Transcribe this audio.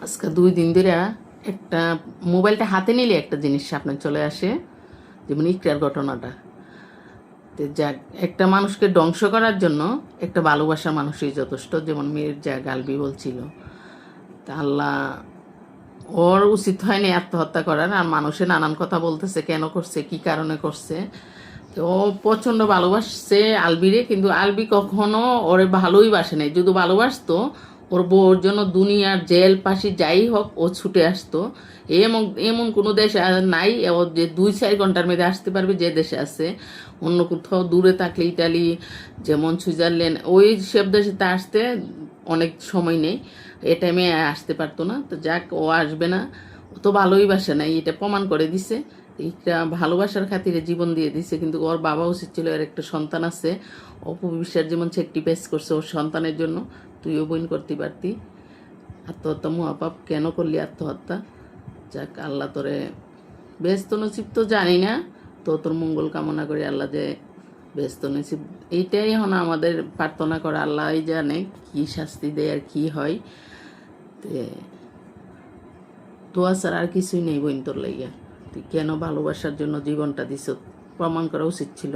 আজকে 2 দিন ধরে একটা মোবাইলটা হাতে নিলে একটা জিনিস সামনে চলে আসে, যেমন ইকরার ঘটনাটা। তো যাক, একটা মানুষকে ধ্বংস করার জন্য একটা ভালোবাসার মানুষই যথেষ্ট, যেমন মির্জা গালবি বলছিল। তা আল্লাহ, ওর উচিত হয়নি আত্মহত্যা করার। আর মানুষে নানান কথা বলতেছে, কেন করছে, কি কারণে করছে। তো ও প্রচণ্ড ভালোবাসছে আলবিরে, কিন্তু আলবি কখনো ওরে ভালোই বাসে নাই। যদি ভালোবাসতো, ওর বউর জন্য দুনিয়ার জেল ফাঁসি যাই হোক ও ছুটে আসতো। এমন এমন কোনো দেশ নাই ও যে 2-4 ঘন্টার মধ্যে আসতে পারবে যে দেশে আছে। অন্য কোথাও দূরে থাকলে ইটালি, যেমন সুইজারল্যান্ড, ওই সব দেশে তা আসতে অনেক সময় নেই। এ টাইমে আসতে পারতো না। তো যাক, ও আসবে না। ও তো ভালোই বাসে নাই, এটা প্রমাণ করে দিছে। এটা ভালোবাসার খাতিরে জীবন দিয়ে দিছে, কিন্তু ওর বাবা উচিত ছিল, এর একটা সন্তান আছে। অপু বিশ্বাস যেমন স্যাক্রিফাইস করছে ওর সন্তানের জন্য, তুইও বোন করতে পারতি। আত্মহত্যা মহাপাপ, কেন করলি আত্মহত্যা? যাক, আল্লাহ তোরে ব্যস্ত নসিব তো জানি না, তো তোর মঙ্গল কামনা করি আল্লাহ যে ব্যস্ত নসিব। এইটাই এখন আমাদের প্রার্থনা করা, আল্লাহ জানে কি শাস্তি দেয় আর কি হয়। তে দোয়া ছাড়া আর কিছুই নেই বোন তোর লাইয়া। তুই কেন ভালোবাসার জন্য জীবনটা দিছ, প্রমাণ করা উচিত ছিল।